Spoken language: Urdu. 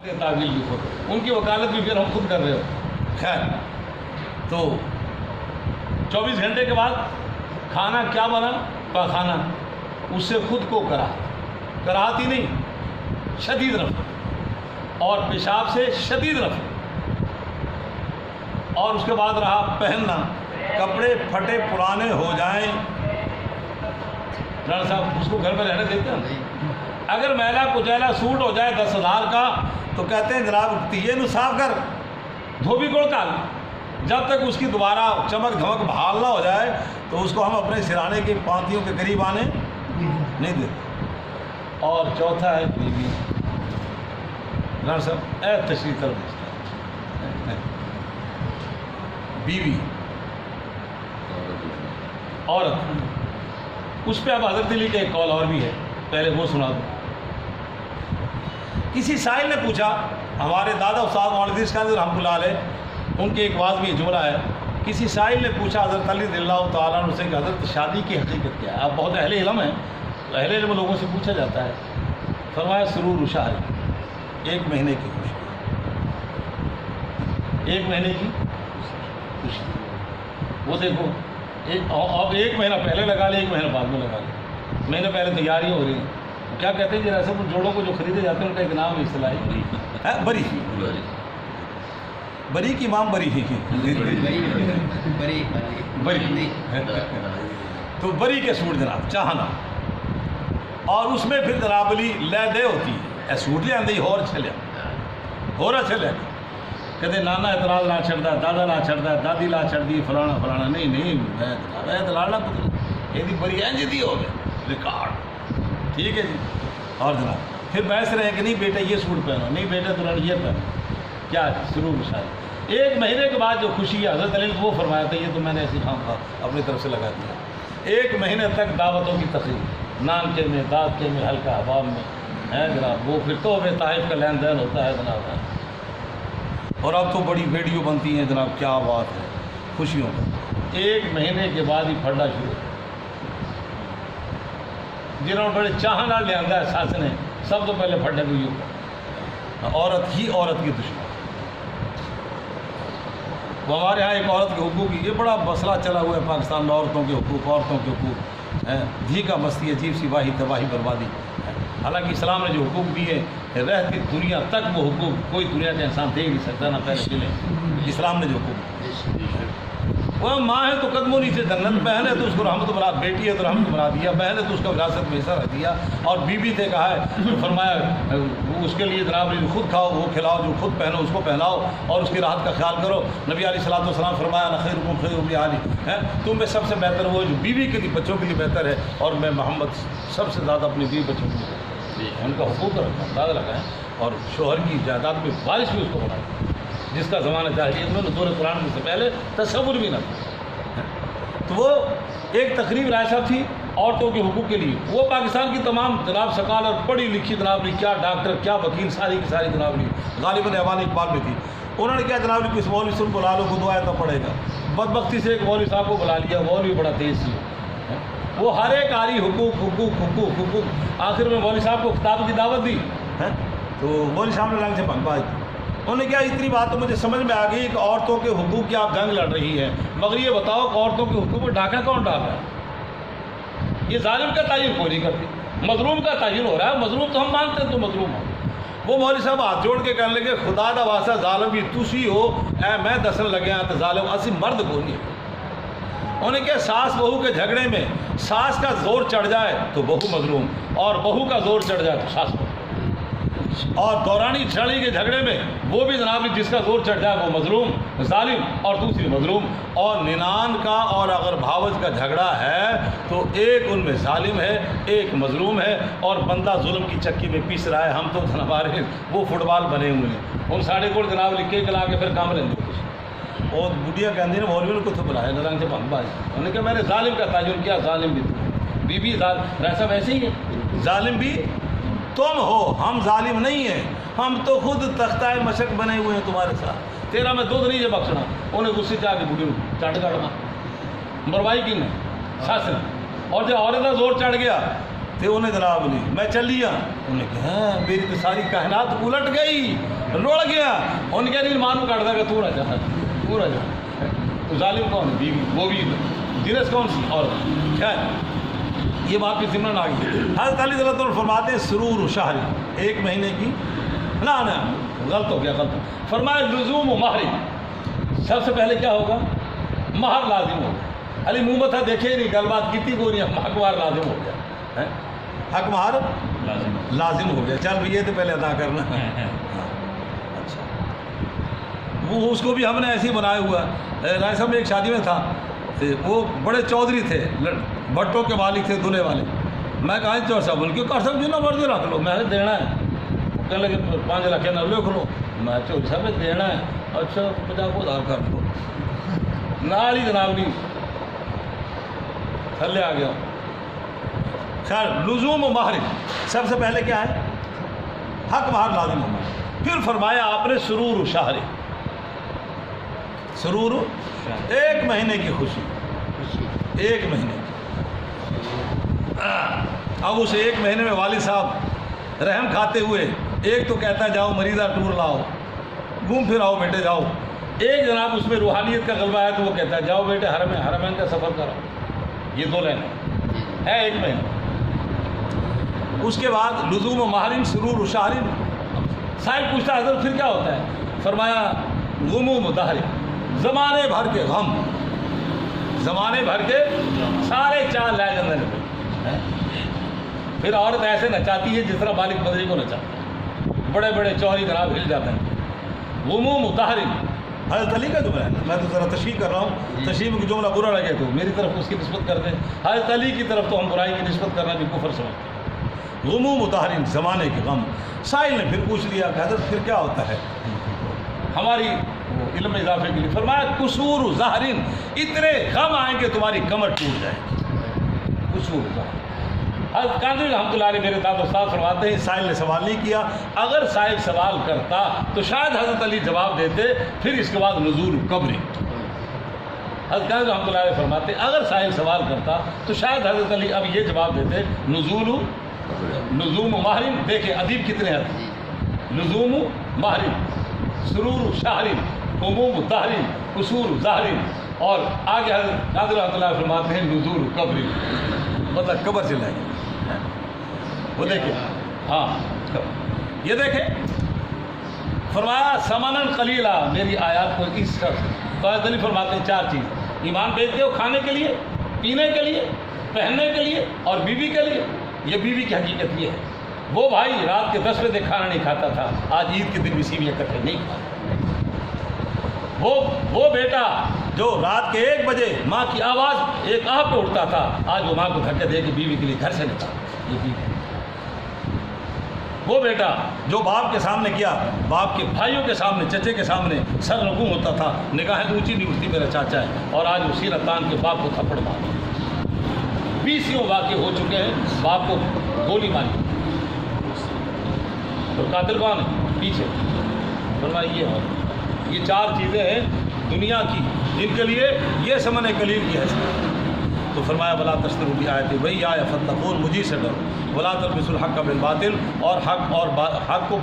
تعویل بھی خود، ان کی وکالت بھی پھر ہم خود کر رہے ہو. خیر، تو 24 گھنٹے کے بعد کھانا کیا بنا؟ پاخانہ. اس سے خود کو کراہت ہی نہیں، شدید نفرت، اور پیشاب سے شدید نفرت. اور اس کے بعد رہا پہننا، کپڑے پھٹے پرانے ہو جائیں. رانا صاحب اس کو گھر میں رہنے دیتے ہیں. اگر میلا کچیلا سوٹ ہو جائے 10,000 کا تو کہتے ہیں جناب تیے نو صاف کر، دھوبی گڑ کال، جب تک اس کی دوبارہ چمک دھمک بحال نہ ہو جائے تو اس کو ہم اپنے سرانے کی پانتیوں کے قریب آنے نہیں دیتے. اور چوتھا ہے بیوی. رانا صاحب اے تشریح کر بیوی عورت، اس پہ اب حضرت علی کا ایک قول اور بھی ہے، پہلے وہ سنا دو. کسی سائل نے پوچھا، ہمارے دادا استاد مولانا ادریس قادری رحمۃ اللہ علیہ، ان کے ایک واز میں یہ جملہ ہے، کسی سائل نے پوچھا حضرت علی رضی اللہ تعالیٰ عنہ سے کہ حضرت شادی کی حقیقت کیا ہے؟ آپ بہت اہل علم ہیں، اہل علم لوگوں سے پوچھا جاتا ہے. فرمایا سرور و شہر، 1 مہینے کی خوشی، 1 مہینے کی خوشی. وہ دیکھو اب 1 مہینہ پہلے لگا لے، 1 مہینہ بعد میں لگا لے، مہینے پہلے تیاری ہو رہی ہے. کیا کہتے ہیں جیسے ان جوڑوں کو جو خریدے جاتے ہیں ان کا ایک نام ہے اصطلاحی بری. بری کی امام بری ہی بری تو بری کے سوٹ جناب چاہنا، اور اس میں پھر جناب علی لے دے ہوتی ہے، سوٹ لے آدھی ہو رہا چلے. کہتے نانا اعتراض نہ چھڑتا ہے، دادا نہ چھڑتا ہے، دادی لا چھڑ دی، فلانا فلانا. نہیں لاڑنا پتر یہ بری اینج دی ہو گئے ریکارڈ. ٹھیک ہے جی. اور جناب پھر بحث رہے کہ نہیں بیٹا یہ سوٹ پہنو، نہیں بیٹا تو یہ پہنو. کیا سرور شاید 1 مہینے کے بعد جو خوشی ہے حضرت علی نے وہ فرمایا تھا، یہ تو میں نے ایسی خام اپنی طرف سے لگا دیا. 1 مہینے تک دعوتوں کی تقریب، نان کے میں، داد کے میں، ہلکا حباب میں ہے جناب. وہ پھر تو طائف کا لین دین ہوتا ہے جناب. اور اب تو بڑی ویڈیو بنتی ہیں جناب، کیا بات ہے خوشیوں کا. 1 مہینے کے بعد ہی پھڑنا شروع. جنہوں نے بڑے چاہ نہ لے آتا ہے ساس نے، سب تو پہلے پھٹے ہوئی ہو. عورت ہی عورت کی دشمن. وہ ہمارے ہاں ایک عورت کے حقوق کی یہ بڑا مسئلہ چلا ہوا ہے پاکستان میں، عورتوں کے حقوق دھی کا مستی عجیب سی واہی تباہی بربادی. حالانکہ اسلام نے جو حقوق دیے رہتی دنیا تک وہ حقوق کوئی دنیا کا انسان دے ہی نہیں سکتا، نہ پہلے ملے. اسلام نے جو حقوق وہ ماں ہے تو قدموں نیچے جنت، بہن ہے تو اس کو رحمت بنا، بیٹی ہے تو رحمت بنا دیا، بہن ہے تو اس کا وراثت میں حصہ رکھ دیا. اور بیوی سے کہا ہے تو فرمایا اس کے لیے جناب خود کھاؤ وہ کھلاؤ، جو خود پہنو اس کو پہناؤ، اور اس کی راحت کا خیال کرو. نبی علیہ الصلوۃ والسلام فرمایا خیرکم خیرکم لأہلہ، تم میں سب سے بہتر وہ جو بیوی کے لیے بچوں کے لیے بہتر ہے، اور میں محمد سب سے زیادہ اپنی بیوی بچوں کے لیے ان کا حقوق رکھا انداز رکھا ہے. اور شوہر کی جائیداد میں بارش بھی اس کو بنائی، جس کا زمانہ جاہلیت میں نزول قرآن سے پہلے تصور بھی نہ تھا. تو وہ ایک تقریب رائے صاحب تھی عورتوں کے حقوق کے لیے. وہ پاکستان کی تمام جناب سکالر پڑھی لکھی جناب لی، کیا ڈاکٹر کیا وکیل، ساری کی ساری جناب لی غالباً ایوان اقبال میں تھی. انہوں نے کیا جناب لی کس مولوی سے بلا لو خود آیا تو پڑے گا. بدبختی سے ایک مولوی صاحب کو بلا لیا، مولوی بڑا تیز تھی، وہ ہر ایک آری حقوق حقوق حقوق حقوق. آخر میں مولوی صاحب کو کتاب کی دعوت دی تو مولوی صاحب نے رنگ سے بھنگ پائی. انہوں نے کیا اتنی بات تو مجھے سمجھ میں آ گئی کہ عورتوں کے حقوق کی آپ جنگ لڑ رہی ہے، مگر یہ بتاؤ کہ عورتوں کے حقوق میں ڈاکہ کون ڈال رہا ہے؟ یہ ظالم کا تعین کوئی نہیں کرتی، مظلوم کا تعین ہو رہا ہے. مظلوم تو ہم مانتے ہیں تو مظلوم ہو. وہ مولوی صاحب ہاتھ جوڑ کے کہنے لگے خدا دا واسطہ ظالم بھی تسی ہو، اے میں دسن لگے تو ظالم اسی مرد کو نہیں. انہوں نے کیا ساس بہو کے جھگڑے میں ساس کا زور چڑھ جائے تو بہو مظلوم، اور بہو کا زور چڑھ جائے تو ساس مظلوم. اور دورانی چھڑی کے جھگڑے میں وہ بھی جناب جس کا زور چڑھ جائے وہ مظلوم ظالم، اور دوسری مظلوم. اور ننان کا اور اگر بھاوج کا جھگڑا ہے تو ایک ان میں ظالم ہے، ایک مظلوم ہے، اور بندہ ظلم کی چکی میں پیس رہا ہے. ہم تو ہمارے وہ فٹ بال بنے ہوئے ہیں، ان ساڑھے کو جناب لکھ کے کلا کے پھر کام رہتے کچھ. اور بڑھیا کہندی نے مولوی نے کتوں بلایا رنگ سے بھنگ باز. انہوں نے کہا میں نے ظالم کا تعین کیا، ظالم بھی بیوی ایسا ویسے ہی ہے، ظالم بھی تم ہو، ہم ظالم نہیں ہیں، ہم تو خود تختہ مشق بنے ہوئے ہیں تمہارے ساتھ. تیرا میں دودھ نہیں ہے بخشنا. انہیں غصے چاہ کے بوڑھی چاٹ کاٹنا مروائی کی نے ساس نے. اور جب عورت کا زور چڑھ گیا تو انہیں جناب نہیں میں چل لیا. انہوں نے کہا ہاں میری تو ساری کائنات الٹ گئی, روڑ گیا. ان کے نہیں مانو کاٹ دے گا تو رہ جا, تو رہ جا. تو ظالم کون ہے؟ بیوی, وہ بھی جنس کون سی اور کیا ہے. یہ بات بھی ضمن آ گئی. حضرت علی رضی اللہ عنہ فرماتے ہیں سرور شہر, ایک مہینے کی نا غلط ہو گیا, غلط فرمایا لزوم و مہر, سب سے پہلے کیا ہوگا؟ مہر لازم ہوگا. علی منہ تھا دیکھے ہی نہیں, گل بات کی وہ نہیں, حق مہر لازم ہو گیا, حق مہر لازم ہو گیا. چل بھی یہ تو پہلے ادا کرنا ہے. اچھا وہ اس کو بھی ہم نے ایسے ہی بنایا ہوا. رائے صاحب میں ایک شادی میں تھا, وہ بڑے چودھری تھے, بٹوں کے مالک تھے, دلہے والے. میں کہا چور صاحب بول کے کر صاحب جتنا مرضی رکھ لو, میں نے دینا ہے. کہنے لگے 5 لاکھ نہ لکھ لو. میں چور صاحب دینا ہے. اچھا 50 کو ادھار کر دو. نال ہی جناب نہیں تھلے آ گیا. خیر لزوم و مہر, سب سے پہلے کیا ہے؟ حق مہر لازم ہونا. پھر فرمایا آپ نے سرور شہر, سرور ایک مہینے کی خوشی, ایک مہینے کی. اب اس ایک مہینے میں والد صاحب رحم کھاتے ہوئے, ایک تو کہتا ہے جاؤ مریضہ ٹور لاؤ, گھوم پھر آؤ بیٹے جاؤ. ایک جناب اس میں روحانیت کا غلبہ ہے تو وہ کہتا ہے جاؤ بیٹے حرمین کا سفر کرو. یہ 2 لائن ہے ایک مہینہ. اس کے بعد لزوم و مہرین سرور و شہرین. صاحب پوچھتا ہے حضرت پھر کیا ہوتا ہے؟ فرمایا غموم دہر, زمانے بھر کے غم, زمانے بھر کے سارے چاند لائے جاندے ہیں. پھر عورت ایسے نچاتی ہے جس طرح مالک بدری کو نچاتا ہے, بڑے بڑے چوہری جناب ہل جاتے ہیں. غموم دہر حضرت علی کا جملہ ہے. میں تو ذرا تشریح کر رہا ہوں, تشریح میں جملہ برا لگے تو میری طرف اس کی نسبت کر دیں. حضرت علی کی طرف تو ہم برائی کی نسبت کرنا بھی کفر سمجھتے ہیں. غموم دہرین, زمانے کے غم. سائل نے پھر پوچھ لیا کہ حضرت پھر کیا ہوتا ہے ہماری علم اضافے کے لیے؟ فرمایا قصور ظاہرین, اتنے غم آئیں گے تمہاری کمر ٹوٹ جائے. قصور ظاہر. حضرت قادری رحمۃ اللہ علیہ میرے داد استاد فرماتے ہیں سائل نے سوال نہیں کیا. اگر سائل سوال کرتا تو شاید حضرت علی جواب دیتے, پھر اس کے بعد نزول قبر. حضرت قادری رحمۃ اللہ علیہ فرماتے ہیں اگر سائل سوال کرتا تو شاید حضرت علی اب یہ جواب دیتے نزول لزوم ماہرین. دیکھیں ادیب کتنے ہیں, لزوم ماہرین, سرور شہرین, عموم دہرین, قصور ظاہرین, اور آگے حضرت قادری رحمۃ اللہ فرماتے ہیں نزول قبر, مطلب قبر سے لائیں گے. وہ دیکھیں, ہاں یہ دیکھیں فرمایا سمنن قلیلا, میری آیات کو اس طرح. تو حضرت علی فرماتے ہیں 4 چیز, ایمان بیچتے ہو کھانے کے لیے, پینے کے لیے, پہننے کے لیے اور بیوی کے لیے. یہ بیوی کی حقیقت یہ ہے. وہ بھائی رات کے 10 بجے کھانا نہیں کھاتا تھا, آج عید کے دن بھی سیویاں کٹے نہیں کھاتا. وہ بیٹا جو رات کے 1 بجے ماں کی آواز ایک آہ پہ اٹھتا تھا, آج وہ ماں کو دھکے دے کے بیوی کے لیے گھر سے نکالا. یہ بیوی. وہ بیٹا جو باپ کے سامنے کیا, باپ کے بھائیوں کے سامنے, چچے کے سامنے سر رکوع ہوتا تھا, نگاہیں اونچی نہیں اٹھتی میرا چاچا ہے, اور آج وہ سینہ تان کے باپ کو تھپڑ مارا. 20 واقع ہو چکے ہیں, باپ کو گولی ماری. تو قاتل کون ہے پیچھے؟ فرمایا یہ 4 چیزیں ہیں دنیا کی جن کے لیے یہ سمن قلیل کی حیثیت. تو فرمایا ولا تشتروا بآیات وہی آیا فتقون, مجھے سے ڈرو, ولا تلبسوا الحق بالباطل, اور حق کو